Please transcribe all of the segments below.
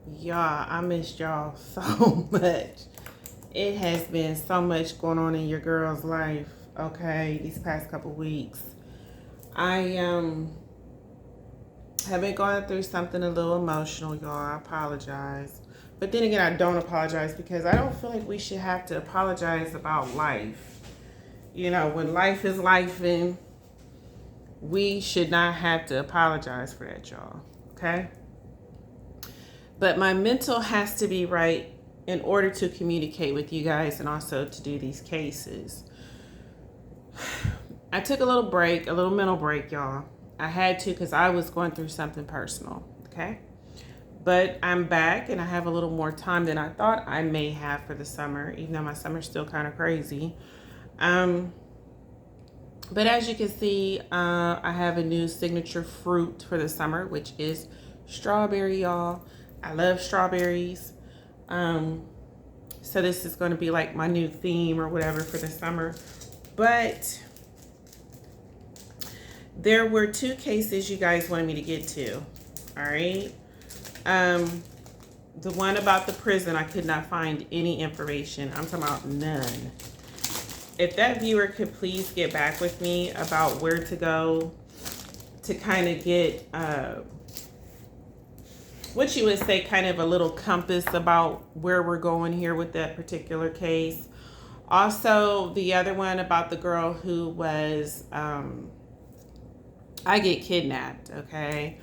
Y'all, I missed y'all so much. It has been so much going on in your girl's life, okay, these past couple weeks. I have been going through something a little emotional, y'all. I apologize. But then again, I don't apologize because I don't feel like we should have to apologize about life. You know, when life is life, and we should not have to apologize for that, y'all. Okay? But my mental has to be right in order to communicate with you guys and also to do these cases. I took a little break, a little mental break, y'all. I had to because I was going through something personal, okay? But I'm back and I have a little more time than I thought I may have for the summer, even though my summer's still kind of crazy. But as you can see, I have a new signature fruit for the summer, which is strawberry, y'all. I love strawberries. So this is going to be like my new theme or whatever for the summer. But there were two cases you guys wanted me to get to. All right. The one about the prison, I could not find any information. I'm talking about none. If that viewer could please get back with me about where to go to kind of get what you would say kind of a little compass about where we're going here with that particular case. Also, the other one about the girl who was, I get kidnapped, okay?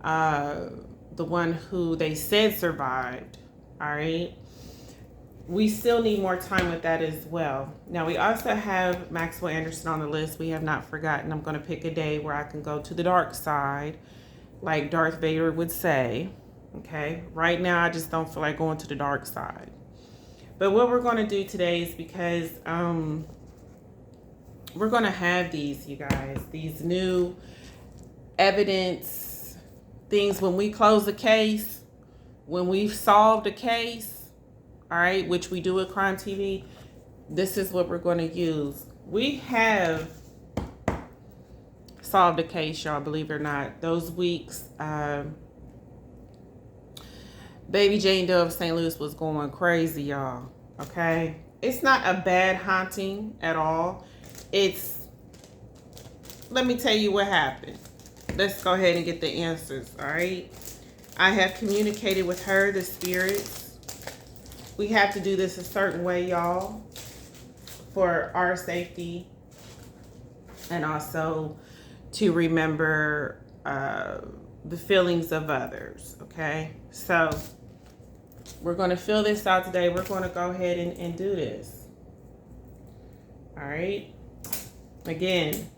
The one who they said survived, all right? We still need more time with that as well. Now, we also have Maxwell Anderson on the list. We have not forgotten. I'm going to pick a day where I can go to the dark side, like Darth Vader would say. Okay, right now I just don't feel like going to the dark side. But what we're going to do today is because we're going to have these, you guys, these new evidence things when we close a case, when we've solved a case, all right, which we do at Crime TV. This is what we're going to use. We have solved a case, y'all, believe it or not. Those weeks, Baby Jane Doe of St. Louis was going crazy, y'all. Okay? It's not a bad haunting at all. It's, let me tell you what happened. Let's go ahead and get the answers, all right? I have communicated with her, the spirits. We have to do this a certain way, y'all, for our safety and also to remember the feelings of others, okay? So we're going to fill this out today. We're going to go ahead and do this. All right. Again,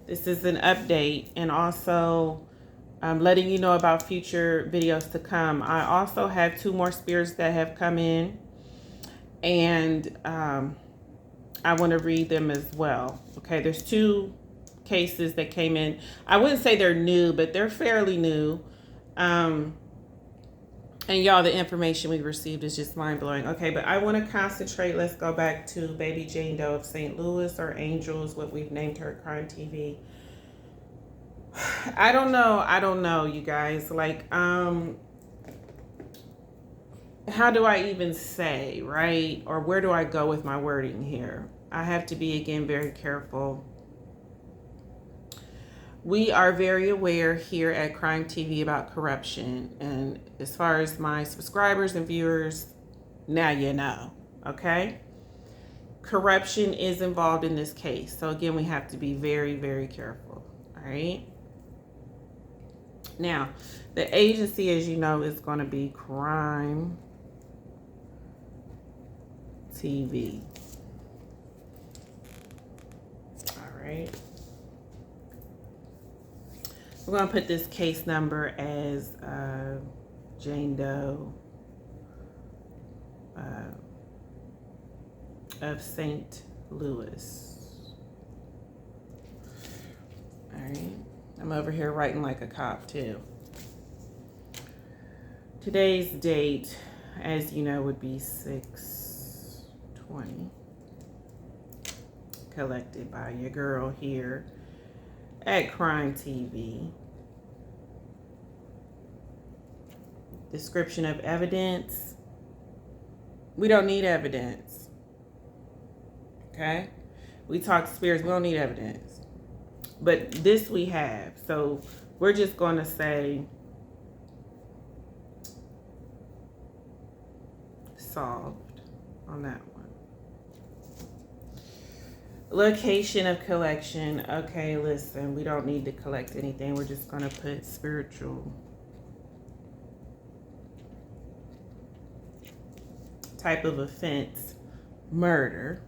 this is an update and also letting you know about future videos to come. I also have 2 more spirits that have come in and I want to read them as well. Okay, there's 2 cases that came in. I wouldn't say they're new, but they're fairly new. And y'all, the information we received is just mind-blowing. Okay, but I want to concentrate. Let's go back to Baby Jane Doe of St. Louis, or Angel is what we've named her at Crime TV. I don't know, you guys. Like, how do I even say, right? Or where do I go with my wording here? I have to be, again, very careful. We are very aware here at Crime TV about corruption. And as far as my subscribers and viewers, now you know, okay? Corruption is involved in this case. So again, we have to be very, very careful, all right? Now, the agency, as you know, is going to be Crime TV. All right. We're going to put this case number as Jane Doe of St. Louis. All right. I'm over here writing like a cop too. Today's date, as you know, would be 6/20. Collected by your girl here at Crime TV. Description of evidence. We don't need evidence. Okay? We talk spirits, we don't need evidence. But this we have. So we're just going to say solved on that one. Location of collection. Okay, listen, we don't need to collect anything. We're just going to put spiritual. Type of offense, murder.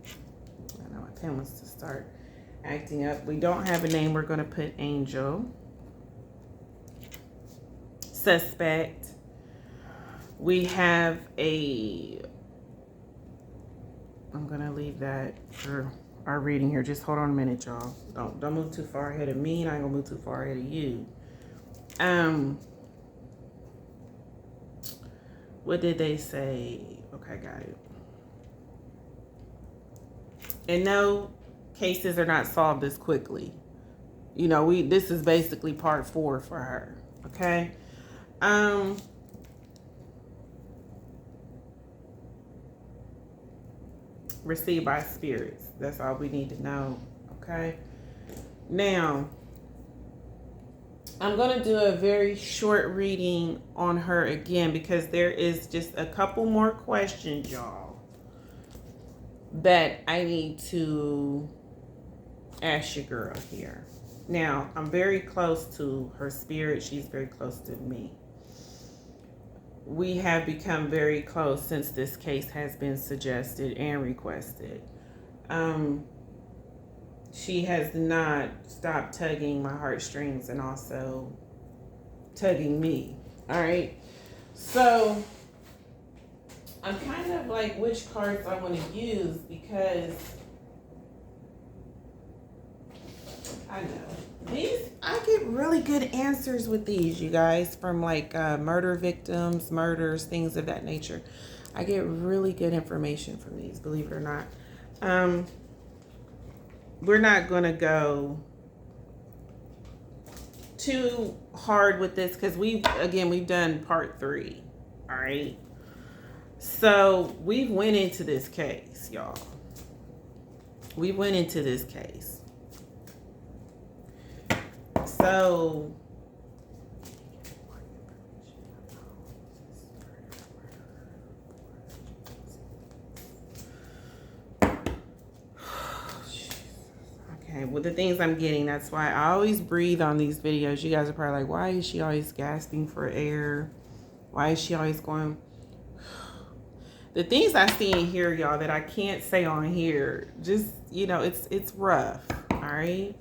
I know my pen wants to start acting up. We don't have a name. We're going to put angel. Suspect. We have a... I'm going to leave that for our reading here. Just hold on a minute, y'all. Don't move too far ahead of me, and I ain't going to move too far ahead of you. What did they say? Okay, got it. And no, cases are not solved this quickly. You know, this is basically part 4 for her. Okay. Received by spirits. That's all we need to know. Okay. Now, I'm going to do a very short reading on her again because there is just a couple more questions, y'all, that I need to ask your girl here. Now, I'm very close to her spirit. She's very close to me. We have become very close since this case has been suggested and requested. She has not stopped tugging my heartstrings and also tugging me. All right. So I'm kind of like which cards I want to use because I know I get really good answers with these, you guys, from like murder victims, murders, things of that nature. I get really good information from these, believe it or not. We're not going to go too hard with this because we've done part 3. All right. So we went into this case, y'all. We went into this case. So okay, with the things I'm getting, that's why I always breathe on these videos. You guys are probably like, why is she always gasping for air? Why is she always going? The things I see in here, y'all, that I can't say on here, just, you know, it's rough, all right?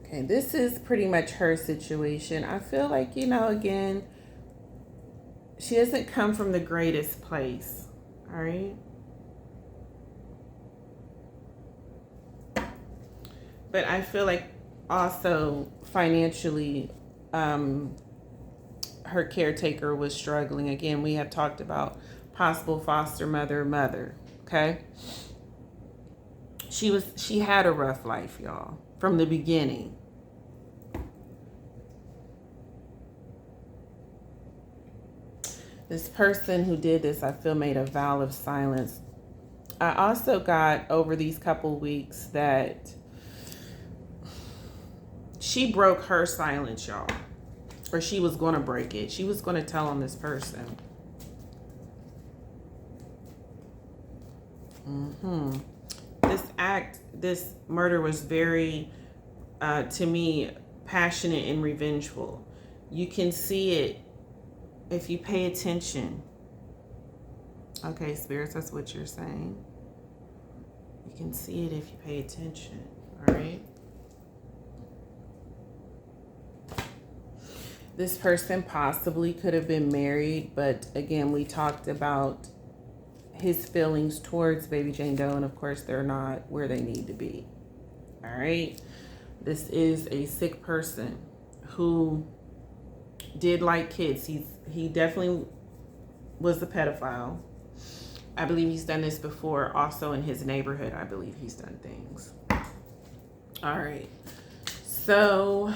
Okay, this is pretty much her situation. I feel like, you know, again, she doesn't come from the greatest place, all right? But I feel like also financially, her caretaker was struggling. Again, we have talked about possible foster mother, okay? She had a rough life, y'all, from the beginning. This person who did this, I feel, made a vow of silence. I also got over these couple weeks that she broke her silence, y'all. Or she was going to break it. She was going to tell on this person. This murder was very, to me, passionate and revengeful. You can see it if you pay attention. Okay, spirits, that's what you're saying. You can see it if you pay attention, all right? This person possibly could have been married, but again, we talked about his feelings towards Baby Jane Doe, and of course, they're not where they need to be. All right? This is a sick person who did like kids. He definitely was a pedophile. I believe he's done this before. Also in his neighborhood, I believe he's done things. All right. So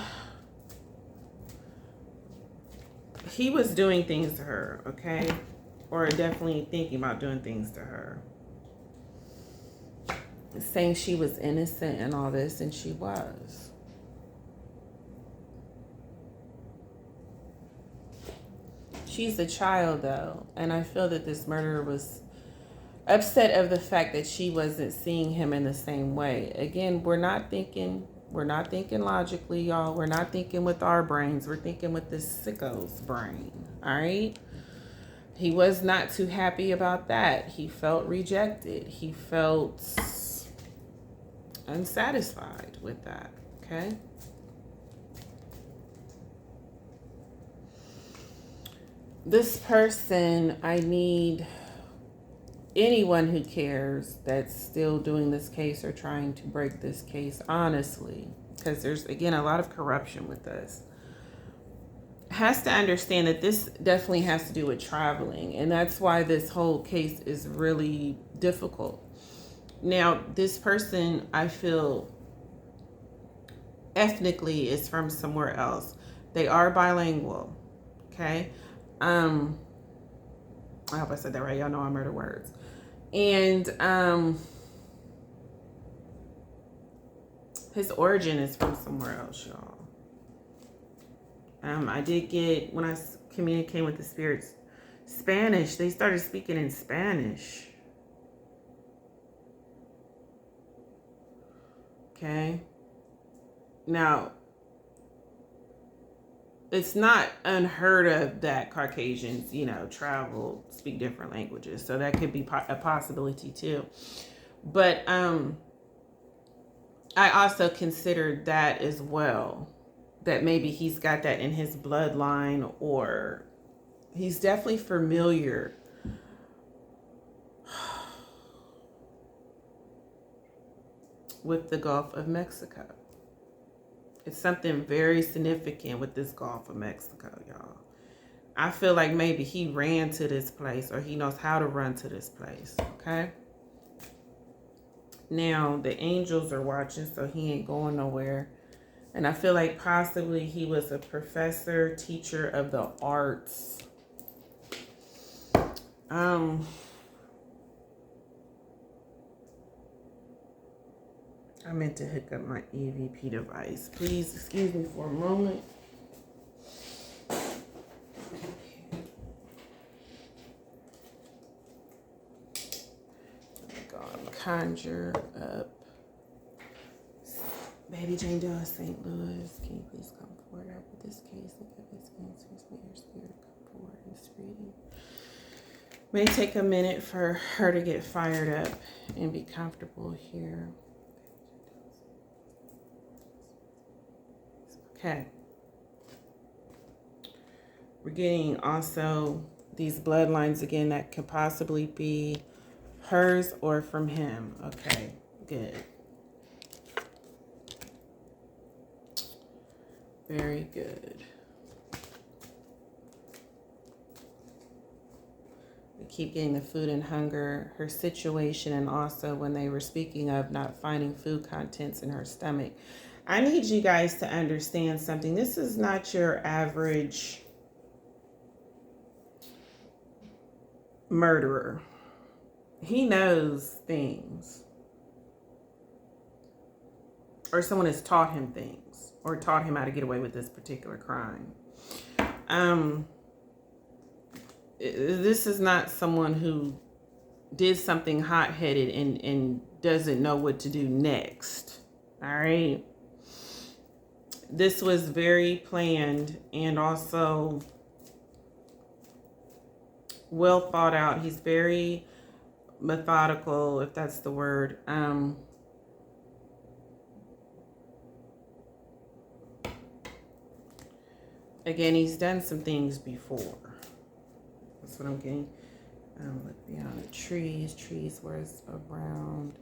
he was doing things to her, okay? Or definitely thinking about doing things to her. Saying she was innocent and all this, and she was. She's a child, though, and I feel that this murderer was upset of the fact that she wasn't seeing him in the same way. Again, we're not thinking logically, y'all. We're not thinking with our brains. We're thinking with this sicko's brain, all right? He was not too happy about that. He felt rejected. He felt unsatisfied with that, okay? This person, I need anyone who cares that's still doing this case or trying to break this case, honestly, because there's, again, a lot of corruption with this, has to understand that this definitely has to do with traveling, and that's why this whole case is really difficult. Now, this person, I feel, ethnically is from somewhere else. They are bilingual, okay? I hope I said that right. Y'all know I murder words. And his origin is from somewhere else, y'all. I did get, when I communicated with the spirits, Spanish. They started speaking in Spanish. Okay. Now, it's not unheard of that Caucasians, travel, speak different languages. So that could be a possibility too. But I also considered that as well, that maybe he's got that in his bloodline, or he's definitely familiar with the Gulf of Mexico. It's something very significant with this Gulf of Mexico, y'all. I feel like maybe he ran to this place, or he knows how to run to this place, okay? Now, the angels are watching, so he ain't going nowhere. And I feel like possibly he was a professor, teacher of the arts. I meant to hook up my EVP device. Please excuse me for a moment. Go and conjure up Baby Jane Doe of St. Louis. Can you please come forward with this case and give us answers? May your spirit come forward in this reading. May take a minute for her to get fired up and be comfortable here. Okay. We're getting also these bloodlines again that could possibly be hers or from him. Okay, good. Very good. We keep getting the food and hunger, her situation, and also when they were speaking of not finding food contents in her stomach. I need you guys to understand something. This is not your average murderer. He knows things. Or someone has taught him things, or taught him how to get away with this particular crime. This is not someone who did something hot-headed and doesn't know what to do next. All right? This was very planned and also well thought out. He's very methodical, if that's the word. Again, he's done some things before. That's what I'm getting. Look beyond the trees where it's around.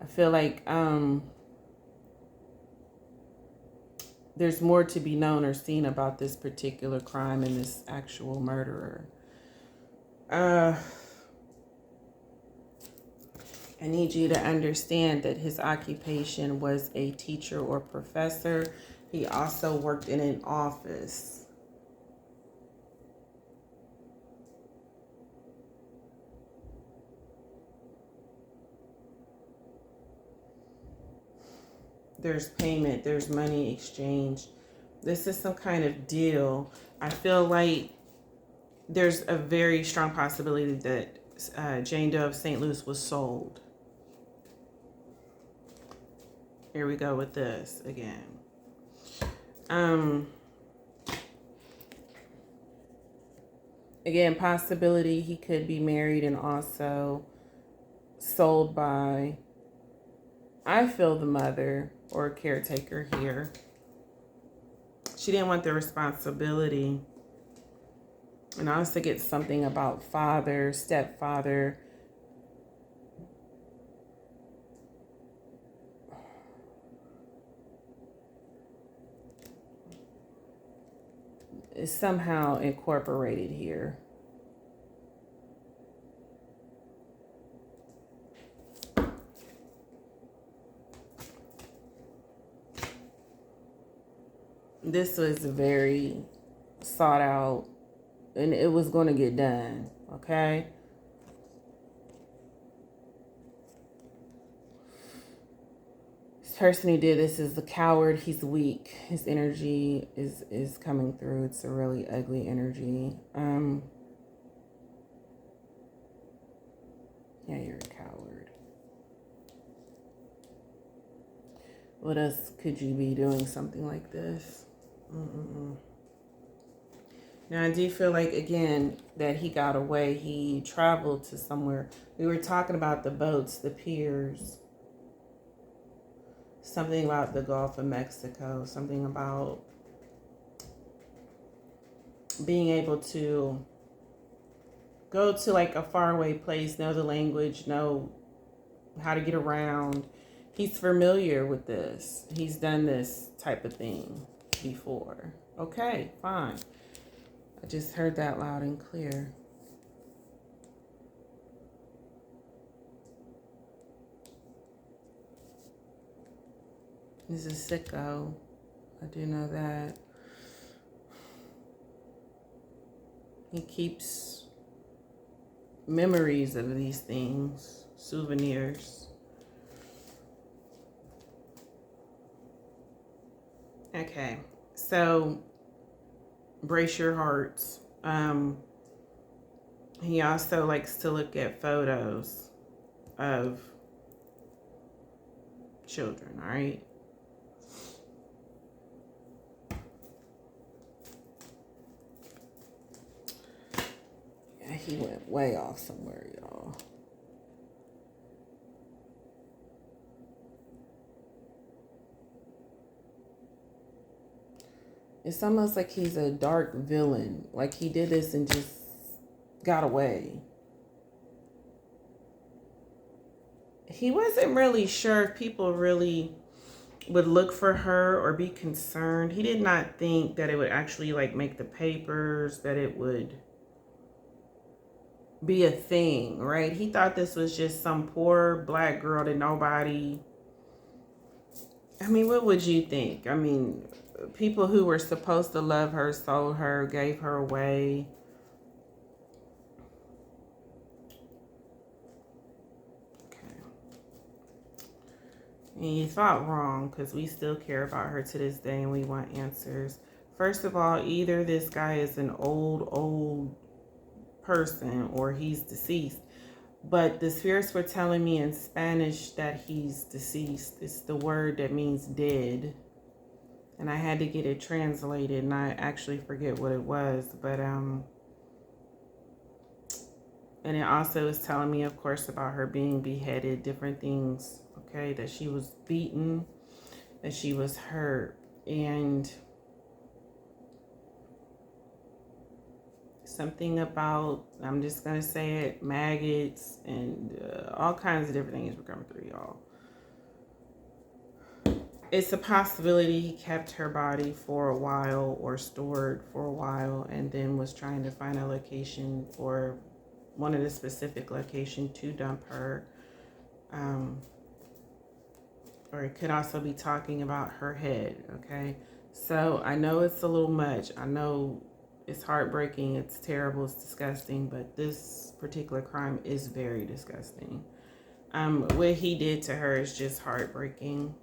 I feel like there's more to be known or seen about this particular crime and this actual murderer. I need you to understand that his occupation was a teacher or professor. He also worked in an office. There's payment, there's money exchange. This is some kind of deal. I feel like there's a very strong possibility that Jane Doe of St. Louis was sold. Here we go with this again. Again, possibility he could be married and also sold by, I feel, the mother or caretaker here. She didn't want the responsibility. And I also get something about father, stepfather. Is somehow incorporated here. This was very sought out and it was going to get done, okay? This person who did this is a coward. He's weak. His energy is coming through. It's a really ugly energy. Yeah, you're a coward. What else could you be doing something like this? Now, I do feel like, again, that he got away. He traveled to somewhere. We were talking about the boats, the piers. Something about the Gulf of Mexico. Something about being able to go to like a faraway place, know the language, know how to get around. He's familiar with this. He's done this type of thing before. Okay, fine. I just heard that loud and clear. He's a sicko. I do know that. He keeps memories of these things, souvenirs. Okay, so brace your hearts. He also likes to look at photos of children, all right? Yeah, he went way off somewhere, y'all. It's almost like he's a dark villain. Like he did this and just got away. He wasn't really sure if people really would look for her or be concerned. He did not think that it would actually like make the papers, that it would be a thing, right? He thought this was just some poor black girl that nobody... I mean, what would you think? I mean, people who were supposed to love her sold her, gave her away. Okay. And you thought wrong, because we still care about her to this day and we want answers. First of all, either this guy is an old person or he's deceased. But the spirits were telling me in Spanish that he's deceased. It's the word that means dead. And I had to get it translated, and I actually forget what it was. But, and it also is telling me, of course, about her being beheaded, different things, okay? That she was beaten, that she was hurt, and something about, I'm just going to say it, maggots and all kinds of different things were coming through, y'all. It's a possibility he kept her body for a while or stored for a while and then was trying to find a location or wanted a specific location to dump her. Or it could also be talking about her head, okay? So I know it's a little much. I know it's heartbreaking, it's terrible, it's disgusting, but this particular crime is very disgusting. What he did to her is just heartbreaking.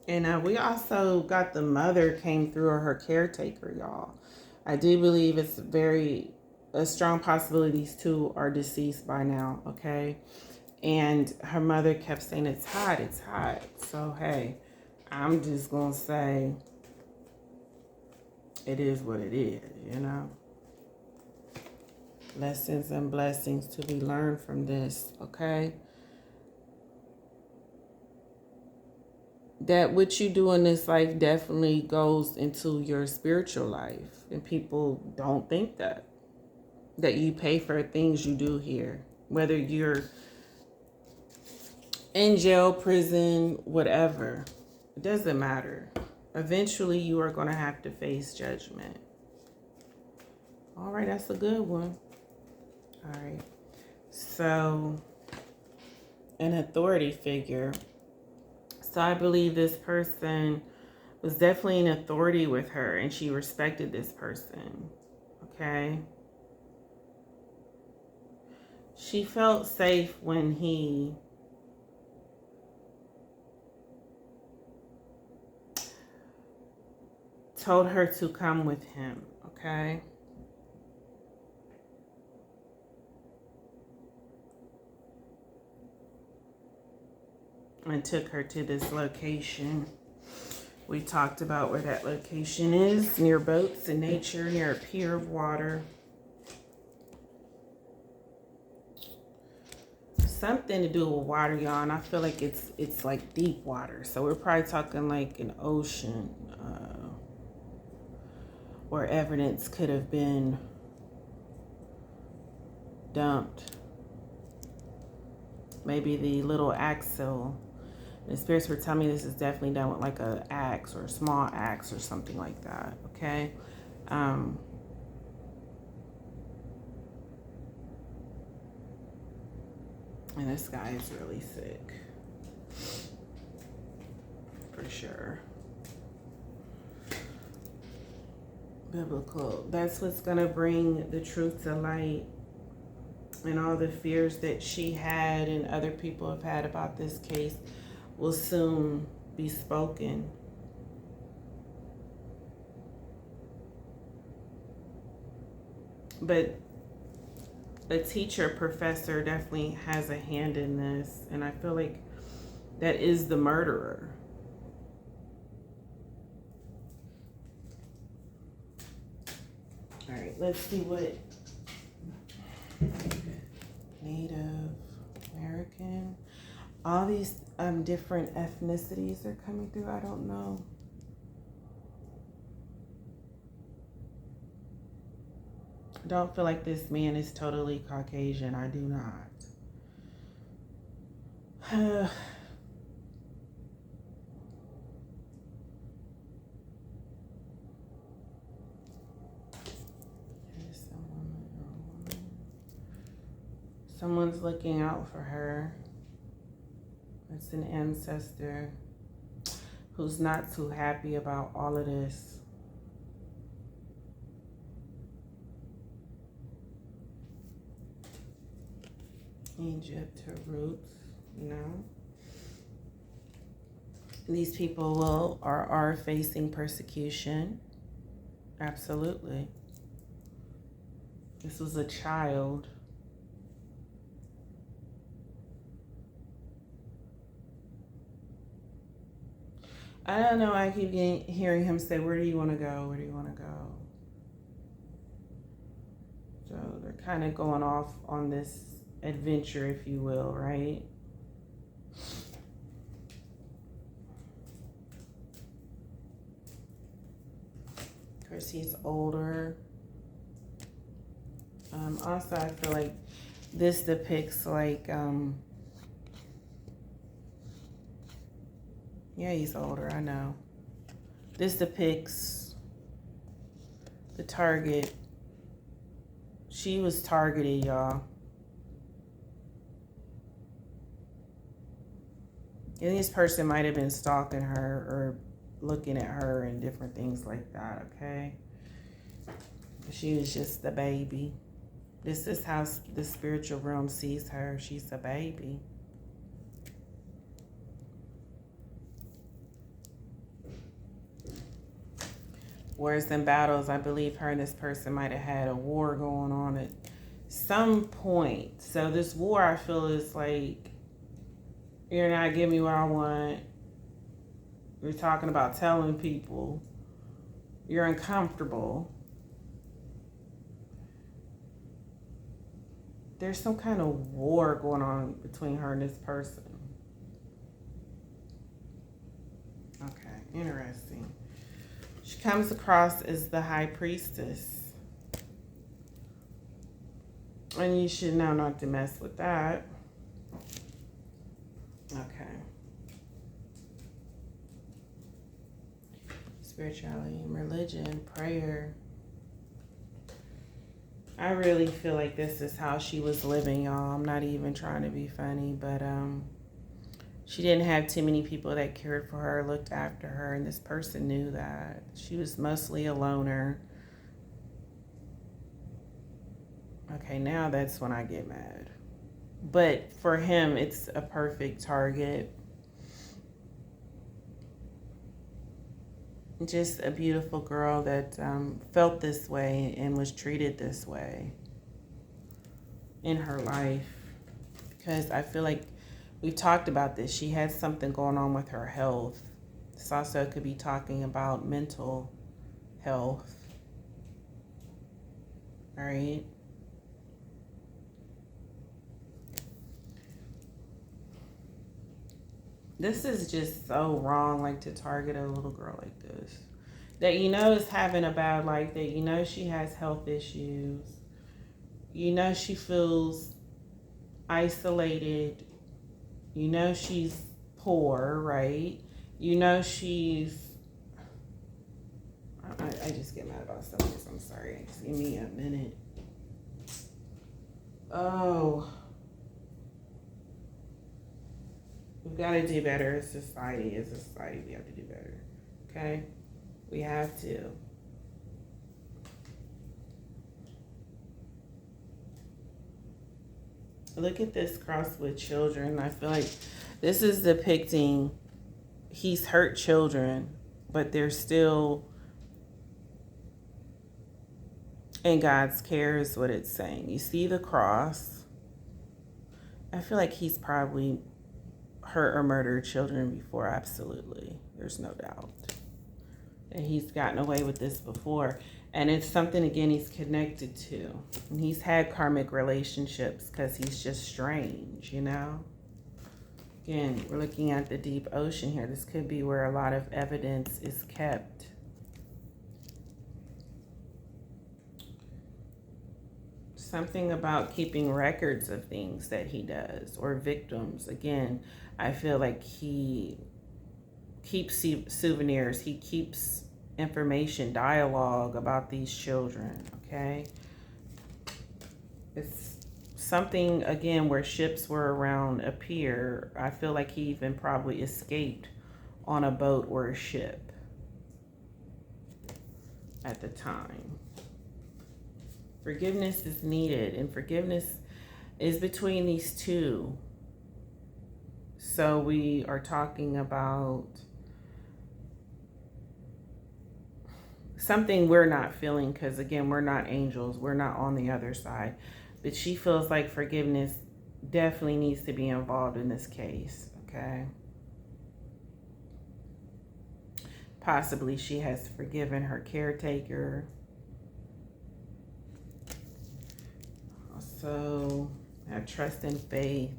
And we also got the mother came through, or her caretaker, y'all. I do believe it's a strong possibility these two are deceased by now, okay? And her mother kept saying, it's hot, it's hot. So, hey, I'm just going to say it is what it is, you know? Lessons and blessings to be learned from this, okay? That what you do in this life definitely goes into your spiritual life. And people don't think that you pay for things you do here. Whether you're in jail, prison, whatever. It doesn't matter. Eventually, you are going to have to face judgment. All right, that's a good one. All right. So, an authority figure. So, I believe this person was definitely an authority with her, and she respected this person. Okay? She felt safe when he told her to come with him, okay? And took her to this location. We talked about where that location is, near boats and nature, near a pier of water. Something to do with water, y'all, and I feel like it's like deep water. So we're probably talking like an ocean, where evidence could have been dumped. Maybe the little axle. The spirits were telling me this is definitely done with like a axe or a small axe or something like that, okay? And this guy is really sick. For sure. Biblical. That's what's going to bring the truth to light. And all the fears that she had and other people have had about this case will soon be spoken. But a teacher, professor definitely has a hand in this. And I feel like that is the murderer. All right, let's see what Native American. All these different ethnicities are coming through. I don't know. I don't feel like this man is totally Caucasian. I do not. Someone's looking out for her. It's an ancestor who's not too happy about all of this. Egypt, her roots, you know. These people are facing persecution. Absolutely. This was a child. I don't know. I keep hearing him say, where do you want to go? Where do you want to go? So they're kind of going off on this adventure, if you will, right? Of course, he's older. Also, I feel like this depicts like, yeah, he's older, I know. This depicts the target. She was targeted, y'all. And this person might have been stalking her or looking at her and different things like that, okay? She was just a baby. This is how the spiritual realm sees her. She's a baby. Wars and battles. I believe her and this person might have had a war going on at some point. So this war, I feel, is like, you're not giving me what I want. You're talking about telling people. You're uncomfortable. There's some kind of war going on between her and this person. Okay, interesting. She comes across as the high priestess. And you should know not to mess with that. Okay. Spirituality and religion, prayer. I really feel like this is how she was living, y'all. I'm not even trying to be funny, but she didn't have too many people that cared for her, looked after her, and this person knew that. She was mostly a loner. Okay, now that's when I get mad. But for him, it's a perfect target. Just a beautiful girl that felt this way and was treated this way in her life. Because I feel like we've talked about this. She had something going on with her health. Sosa could be talking about mental health. All right. This is just so wrong, like, to target a little girl like this. That you know is having a bad life, that you know she has health issues. You know she feels isolated. You know she's poor, right? You know she's... I just get mad about stuff like this. I'm sorry. Just give me a minute. Oh... We've got to do better as a society. As a society, we have to do better. Okay? We have to. Look at this cross with children. I feel like this is depicting he's hurt children, but they're still in God's care is what it's saying. You see the cross. I feel like he's probably hurt or murdered children before, absolutely. There's no doubt. And he's gotten away with this before. And it's something, again, he's connected to. And he's had karmic relationships because he's just strange, you know? Again, we're looking at the deep ocean here. This could be where a lot of evidence is kept. Something about keeping records of things that he does, or victims. Again, I feel like he keeps souvenirs. He keeps information, dialogue about these children, okay? It's something, again, where ships were around a pier. I feel like he even probably escaped on a boat or a ship at the time. Forgiveness is needed, and forgiveness is between these two. So we are talking about something we're not feeling, because again, we're not angels. We're not on the other side. But she feels like forgiveness definitely needs to be involved in this case, okay? Possibly she has forgiven her caretaker. So have trust and faith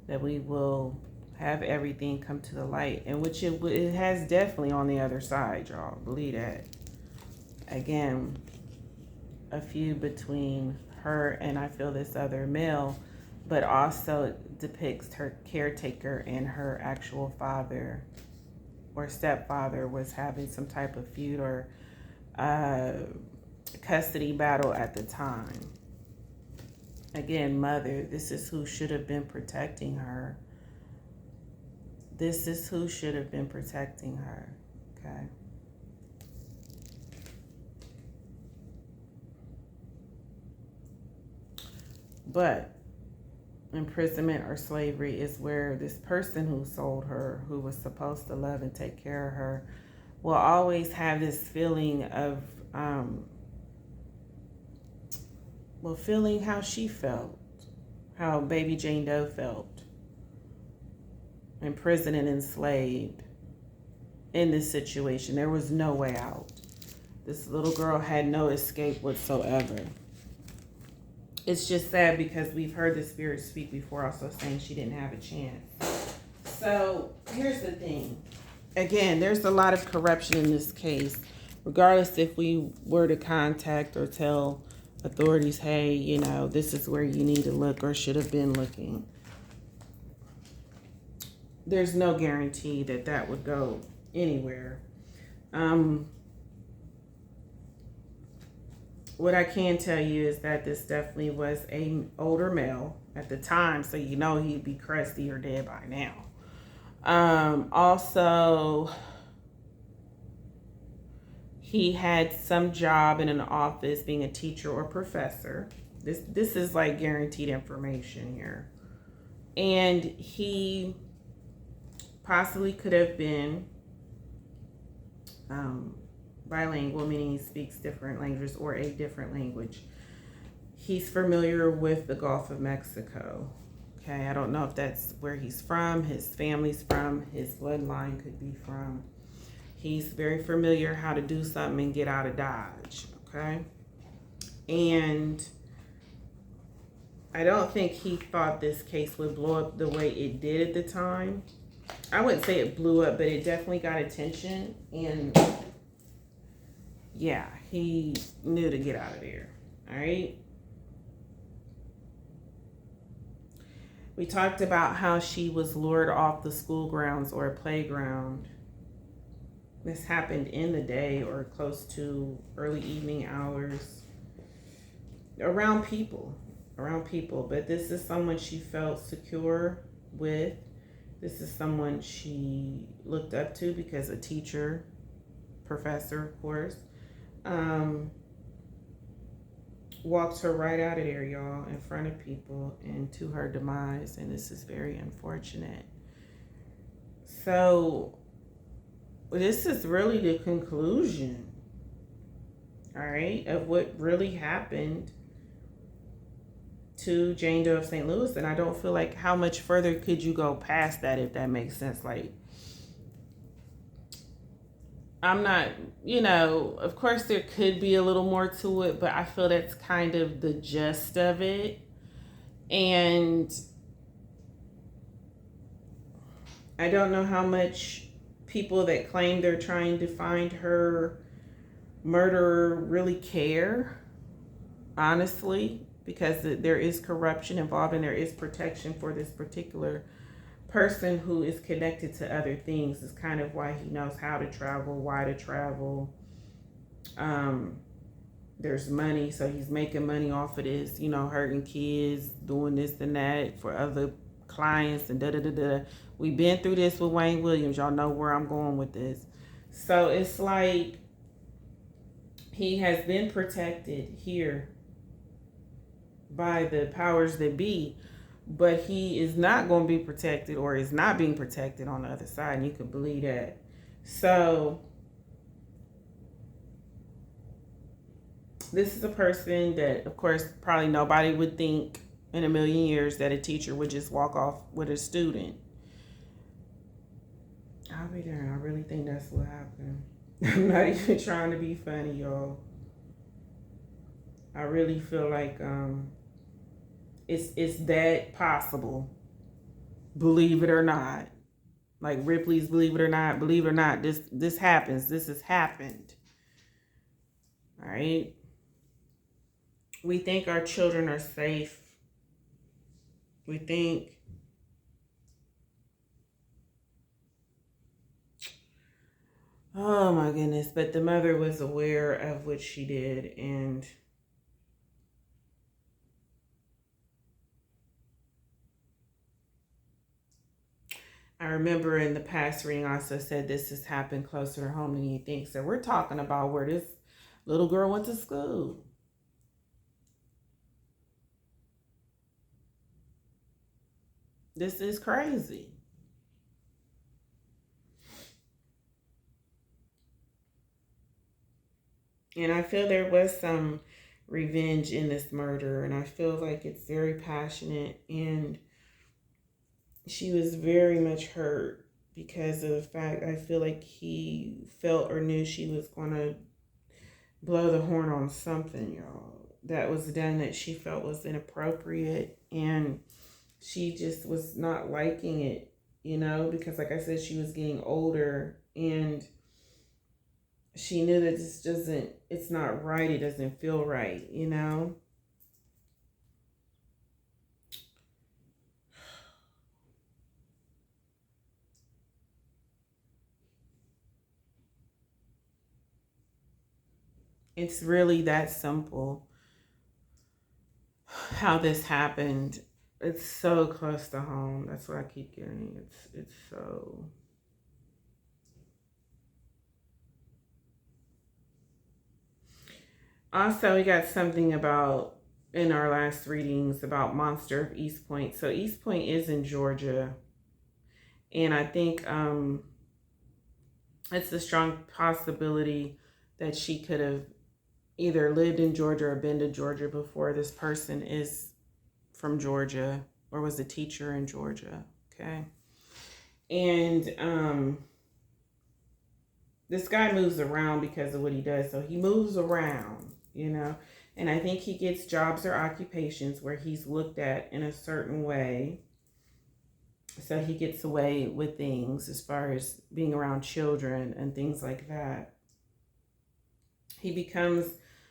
that we will have everything come to the light, and which it has definitely on the other side, y'all. Believe that. Again, a feud between her and I feel this other male, but also it depicts her caretaker and her actual father or stepfather was having some type of feud or custody battle at the time. Again, mother, this is who should have been protecting her. This is who should have been protecting her. Okay. But imprisonment or slavery is where this person who sold her, who was supposed to love and take care of her, will always have this feeling of, feeling how she felt, how baby Jane Doe felt, imprisoned and enslaved in this situation. There was no way out. This little girl had no escape whatsoever. It's just sad because we've heard the spirit speak before, also saying she didn't have a chance. So here's the thing. Again, there's a lot of corruption in this case. Regardless if we were to contact or tell authorities, hey, you know, this is where you need to look or should have been looking, there's no guarantee that that would go anywhere. What I can tell you is that this definitely was an older male at the time, so you know he'd be crusty or dead by now. Also, he had some job in an office being a teacher or professor. This is like guaranteed information here. And he possibly could have been bilingual, meaning he speaks different languages or a different language. He's familiar with the Gulf of Mexico. Okay, I don't know if that's where he's from, his family's from, his bloodline could be from. He's very familiar how to do something and get out of Dodge, okay? And I don't think he thought this case would blow up the way it did at the time. I wouldn't say it blew up, but it definitely got attention. And yeah, he knew to get out of there, all right? We talked about how she was lured off the school grounds or a playground. This happened in the day or close to early evening hours, around people. But this is someone she felt secure with. This is someone she looked up to because a teacher, professor, of course, walked her right out of there, y'all, in front of people and to her demise. And this is very unfortunate. So this is really the conclusion, all right, of what really happened to Jane Doe of St. Louis. And I don't feel like how much further could you go past that, if that makes sense. Like, I'm not, you know, of course there could be a little more to it, but I feel that's kind of the gist of it. And I don't know how much people that claim they're trying to find her murderer really care, honestly, because there is corruption involved and there is protection for this particular person who is connected to other things. Is kind of why he knows how to travel, why to travel. There's money, so he's making money off of this, you know, hurting kids, doing this and that for other clients and da-da-da-da. We've been through this with Wayne Williams. Y'all know where I'm going with this. So it's like he has been protected here by the powers that be, but he is not going to be protected, or is not being protected on the other side, and you can believe that. So this is a person that, of course, probably nobody would think in a million years that a teacher would just walk off with a student. I'll be there. I really think that's what happened. I'm not even trying to be funny, y'all. I really feel like it's that possible. Believe it or not. Like Ripley's Believe It or Not, this happens. This has happened. All right. We think our children are safe. We think oh my goodness, but the mother was aware of what she did, and I remember in the past reading also said this has happened closer to home than you think. So we're talking about where this little girl went to school. This is crazy. And I feel there was some revenge in this murder, and I feel like it's very passionate, and she was very much hurt because of the fact I feel like he felt or knew she was going to blow the horn on something, y'all, that was done that she felt was inappropriate, and she just was not liking it, because like I said, she was getting older, and she knew that it's not right, it doesn't feel right. It's really that simple how this happened. It's so close to home. That's what I keep getting. It's so. Also, we got something about in our last readings about Monster of East Point. So East Point is in Georgia, and I think it's a strong possibility that she could have either lived in Georgia or been to Georgia before. This person is from Georgia or was a teacher in Georgia. Okay. And this guy moves around because of what he does. So he moves around. And I think he gets jobs or occupations where he's looked at in a certain way. So he gets away with things as far as being around children and things like that. He becomes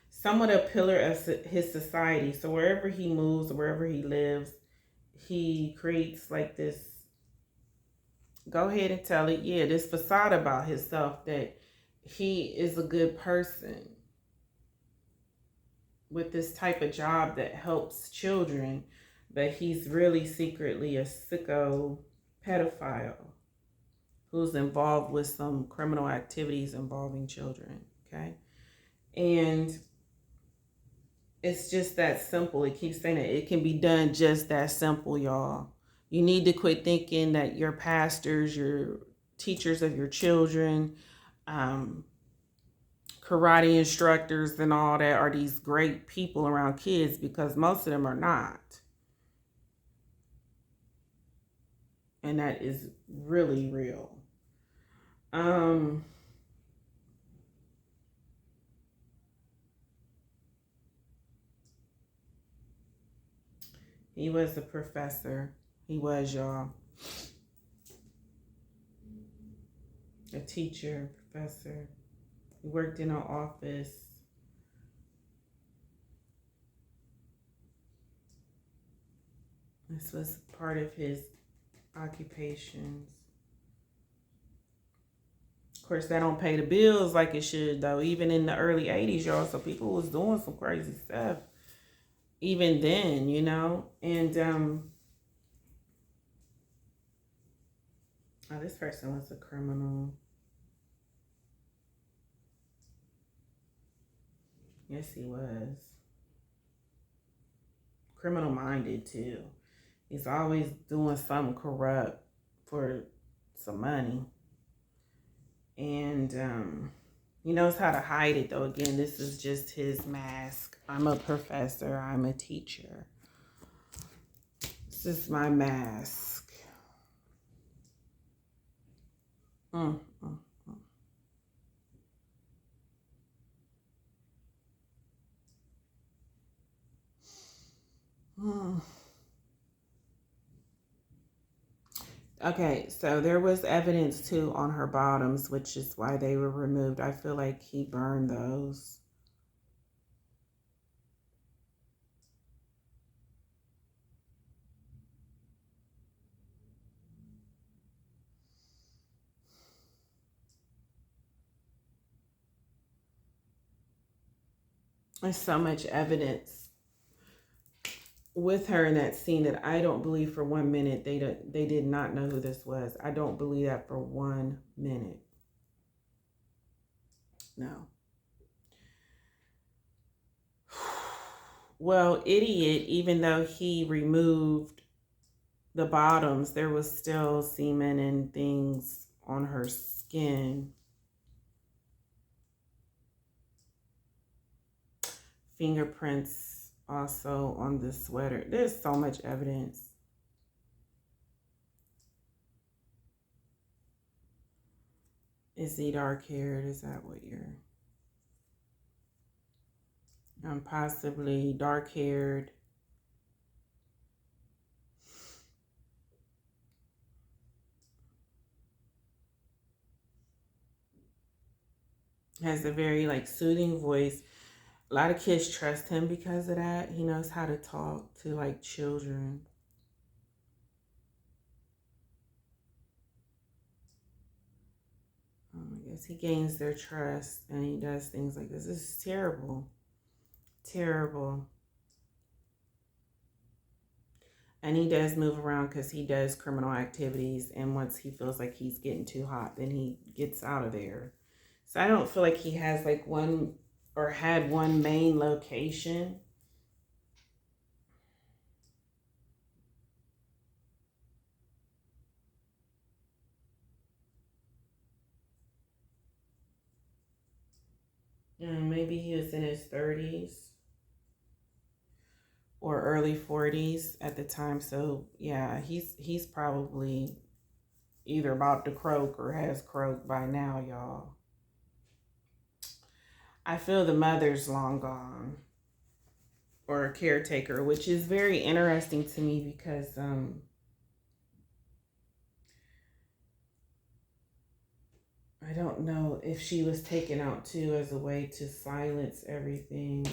somewhat a pillar of his society. So wherever he moves, wherever he lives, he creates like this, go ahead and tell it, yeah, this facade about himself that he is a good person with this type of job that helps children, but he's really secretly a sicko pedophile who's involved with some criminal activities involving children. Okay. And it's just that simple. It keeps saying that it can be done just that simple, y'all. You need to quit thinking that your pastors, your teachers of your children, karate instructors and all that are these great people around kids, because most of them are not. And that is really real. He was a professor. He was, y'all. A teacher, professor. He worked in an office. This was part of his occupations. Of course, that don't pay the bills like it should, though. Even in the early 80s, y'all. So people was doing some crazy stuff. Even then. And this person was a criminal. Yes, he was. Criminal minded too. He's always doing something corrupt for some money. And he knows how to hide it, though. Again, this is just his mask. I'm a professor. I'm a teacher. This is my mask. Mm, mm, mm. Okay, so there was evidence too on her bottoms, which is why they were removed. I feel like he burned those. There's so much evidence with her in that scene that I don't believe for 1 minute they did not know who this was. I don't believe that for 1 minute. No. Well, idiot, even though he removed the bottoms, there was still semen and things on her skin. Fingerprints also on the sweater. There's so much evidence. Is he dark haired? Is that what you're... possibly dark haired. Has a very like soothing voice. A lot of kids trust him because of that. He knows how to talk to like children. I guess he gains their trust and he does things like this. This is terrible. Terrible. And he does move around because he does criminal activities. And once he feels like he's getting too hot, then he gets out of there. So I don't feel like he has like one or had one main location. Maybe he was in his 30s or early 40s at the time. So yeah, he's probably either about to croak or has croaked by now, y'all. I feel the mother's long gone, or a caretaker, which is very interesting to me because I don't know if she was taken out too as a way to silence everything.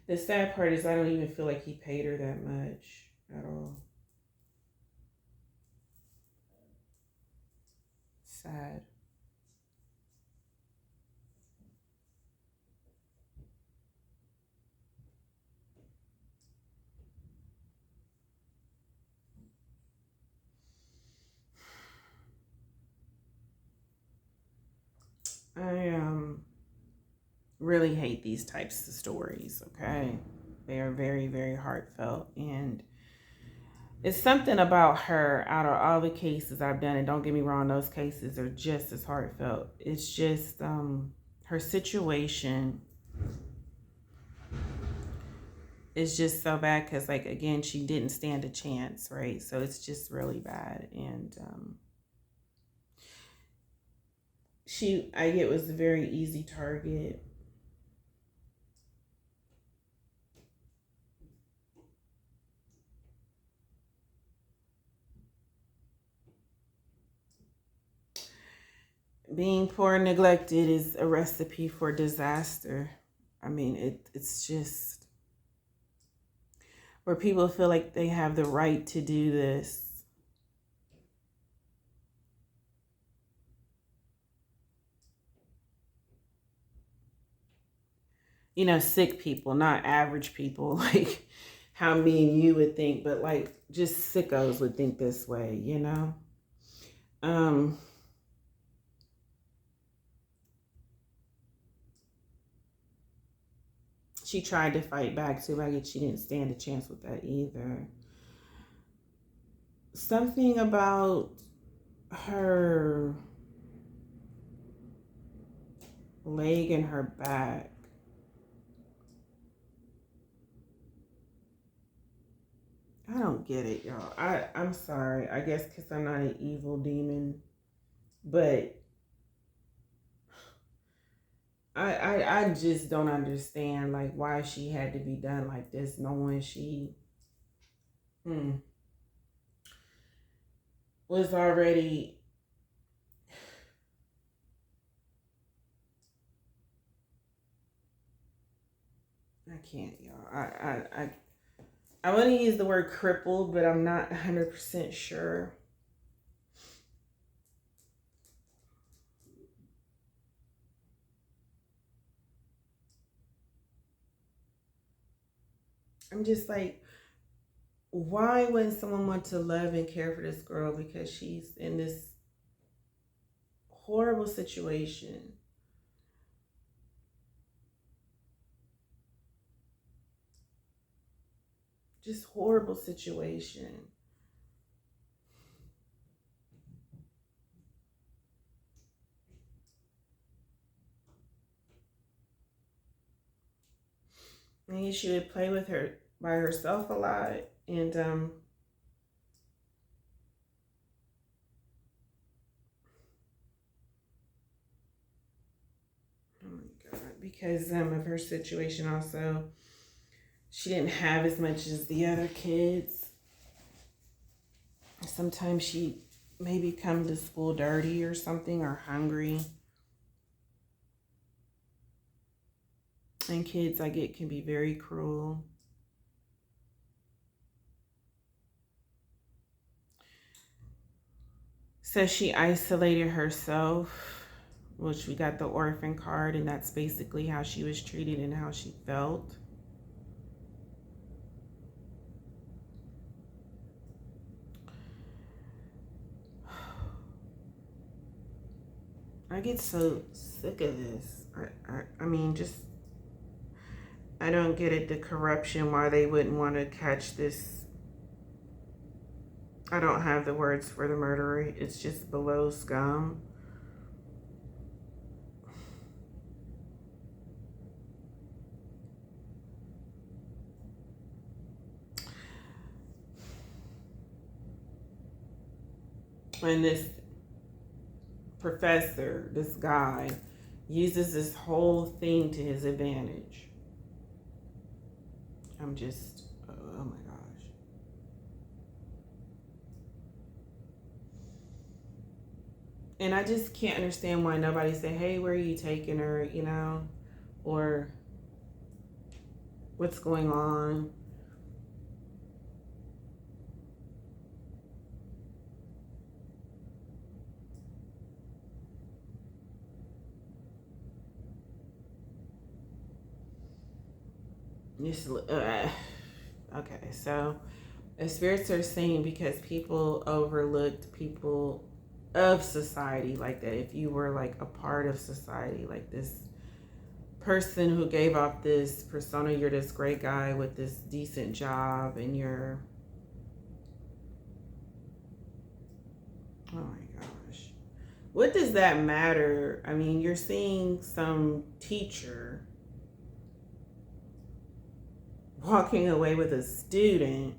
The sad part is I don't even feel like he paid her that much at all. Sad. I really hate these types of stories, okay? They are very, very heartfelt. And it's something about her out of all the cases I've done, and don't get me wrong, those cases are just as heartfelt. It's just her situation is just so bad because, like, again, she didn't stand a chance, right? So it's just really bad. And I get was a very easy target. Being poor and neglected is a recipe for disaster. I mean, it's just where people feel like they have the right to do this. You know, sick people, not average people, like how me and you would think, but like just sickos would think this way, you know? Um, she tried to fight back too. I guess she didn't stand a chance with that either. Something about her leg and her back. I don't get it, y'all. I'm sorry. I guess because I'm not an evil demon, but I just don't understand like why she had to be done like this, knowing she was already... I can't, y'all. I want to use the word crippled, but I'm not 100% sure. I'm just like, why wouldn't someone want to love and care for this girl because she's in this horrible situation? Just horrible situation. Maybe she would play with her by herself a lot, and oh my god, because of her situation also, she didn't have as much as the other kids. Sometimes she maybe come to school dirty or something, or hungry. And kids, I get, can be very cruel. So she isolated herself, which we got the orphan card, and that's basically how she was treated and how she felt. I get so sick of this. I mean, just, I don't get it, the corruption, why they wouldn't want to catch this. I don't have the words for the murderer. It's just below scum. And this professor, this guy, uses this whole thing to his advantage. I'm just, oh my gosh. And I just can't understand why nobody say, hey, where are you taking her, you know? Or what's going on? Just, okay, so the spirits are saying because people overlooked people of society like that. If you were like a part of society, like this person who gave off this persona, you're this great guy with this decent job, and you're, oh my gosh, what does that matter? I mean, you're seeing some teacher walking away with a student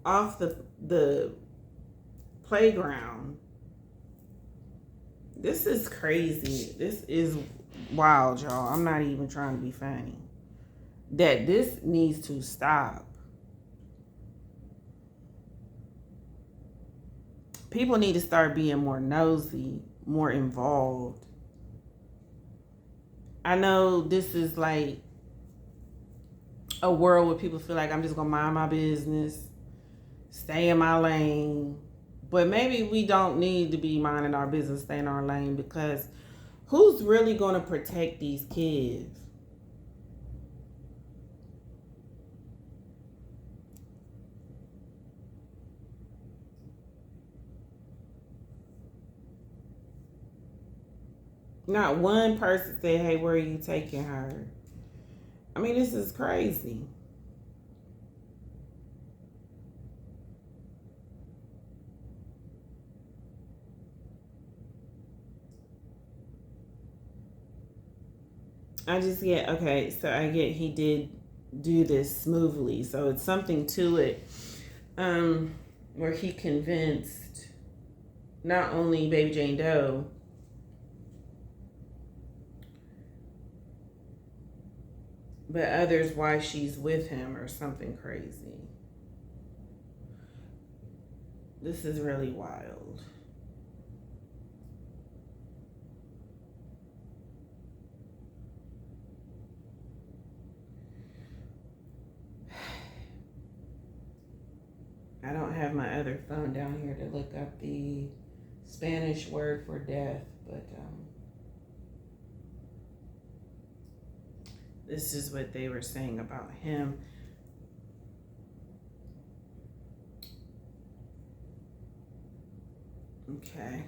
off the playground. This is crazy. This is wild, y'all. I'm not even trying to be funny. That this needs to stop. People need to start being more nosy, more involved. I know this is like a world where people feel like I'm just gonna mind my business, stay in my lane. But maybe we don't need to be minding our business, stay in our lane, because who's really gonna protect these kids? Not one person said, hey, where are you taking her? I mean, this is crazy. I just get, okay, so I get he did do this smoothly. So it's something to it, where he convinced not only Baby Jane Doe, but others why she's with him or something crazy. This is really wild. I don't have my other phone down here to look up the Spanish word for death, but This is what they were saying about him. Okay.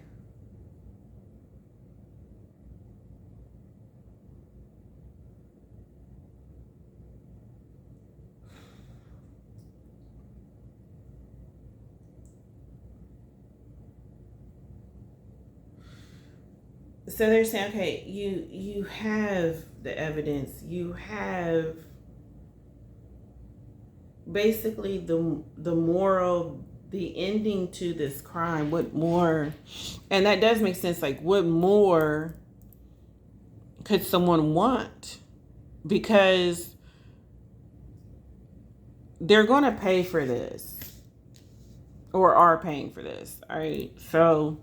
So they're saying, okay, you have the evidence, you have basically the moral, the ending to this crime. What more? And that does make sense. Like, what more could someone want? Because they're going to pay for this, or are paying for this. All right. So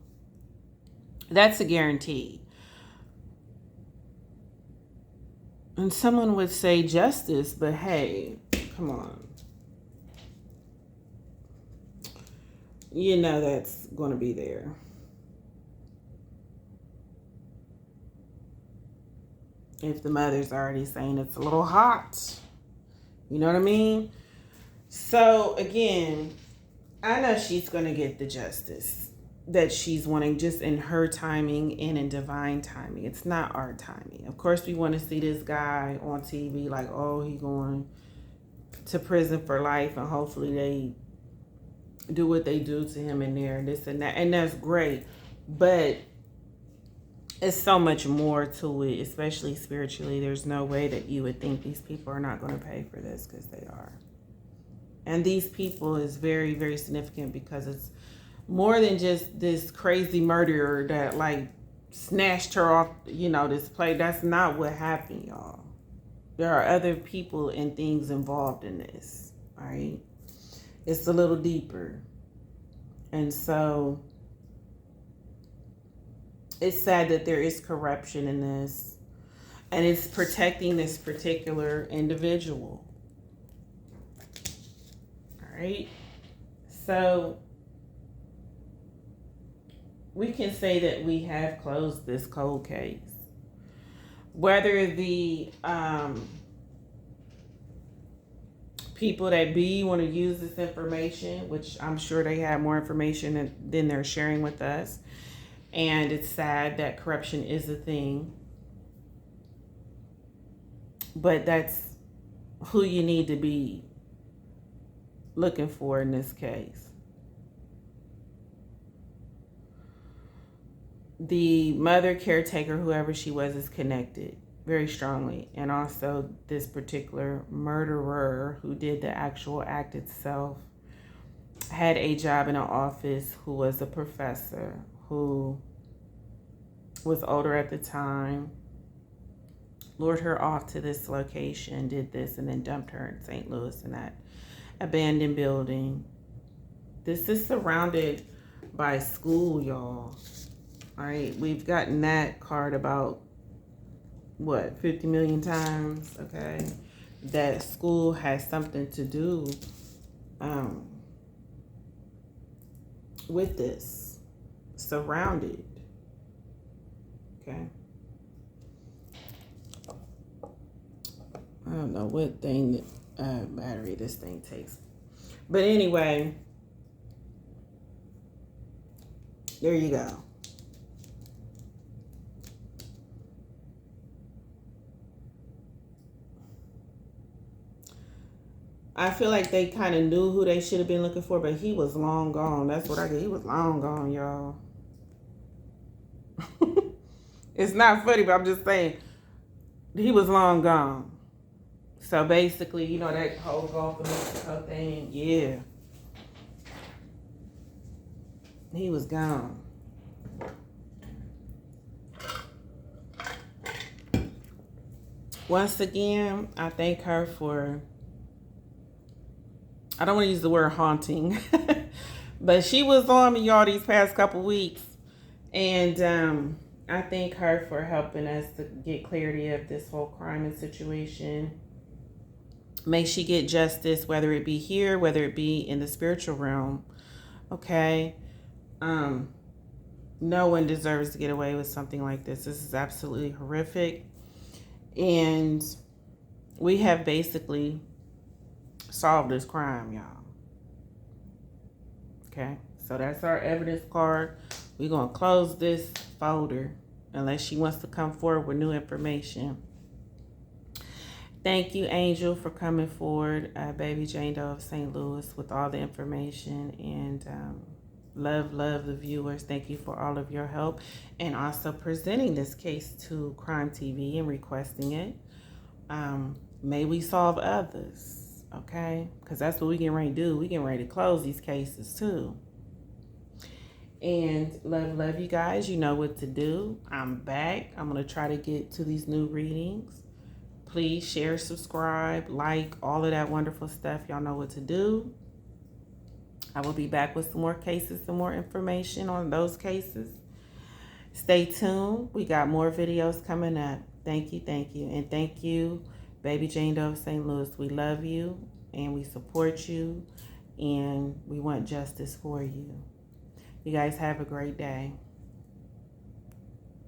that's a guarantee. And someone would say justice, but hey, come on. You know that's going to be there. If the mother's already saying it's a little hot. You know what I mean? So, again, I know she's going to get the justice that she's wanting, just in her timing and in divine timing. It's not our timing. Of course, we want to see this guy on TV like, oh, he's going to prison for life, and hopefully they do what they do to him in there, and this and that. And that's great. But it's so much more to it, especially spiritually. There's no way that you would think these people are not going to pay for this, because they are. And these people is very, very significant, because it's more than just this crazy murderer that like snatched her off, this plate. That's not what happened, y'all. There are other people and things involved in this, all right? It's a little deeper. And so it's sad that there is corruption in this, and it's protecting this particular individual. All right. So we can say that we have closed this cold case. Whether the people that want to use this information, which I'm sure they have more information than they're sharing with us. And it's sad that corruption is a thing. But that's who you need to be looking for in this case. The mother, caretaker, whoever she was, is connected very strongly. And also this particular murderer who did the actual act itself had a job in an office, who was a professor, who was older at the time, lured her off to this location, did this, and then dumped her in St. Louis in that abandoned building. This is surrounded by school, y'all. All right, we've gotten that card about, 50 million times, okay? That school has something to do with this. Surrounded. Okay. I don't know what thing battery this thing takes. But anyway, there you go. I feel like they kind of knew who they should have been looking for, but he was long gone. That's what I get. He was long gone, y'all. It's not funny, but I'm just saying, he was long gone. So basically, that whole Gulf of Mexico thing, yeah. He was gone. Once again, I thank her for, I don't want to use the word haunting, but she was on me, y'all, these past couple weeks. And I thank her for helping us to get clarity of this whole crime and situation. May she get justice, whether it be here, whether it be in the spiritual realm. Okay? No one deserves to get away with something like this. This is absolutely horrific. And We have basically solved this crime, y'all. Okay, so that's our evidence card. We're going to close this folder unless she wants to come forward with new information. Thank you, Angel, for coming forward, Baby Jane Doe of St. Louis, with all the information. And love the viewers. Thank you for all of your help. And also presenting this case to Crime TV and requesting it. May we solve others, okay? Because that's what we getting ready to do. We getting ready to close these cases, too. And love you guys. You know what to do. I'm back. I'm going to try to get to these new readings. Please share, subscribe, like, all of that wonderful stuff. Y'all know what to do. I will be back with some more cases, some more information on those cases. Stay tuned. We got more videos coming up. Thank you. And thank you, Baby Jane Doe of St. Louis. We love you and we support you and we want justice for you. You guys have a great day.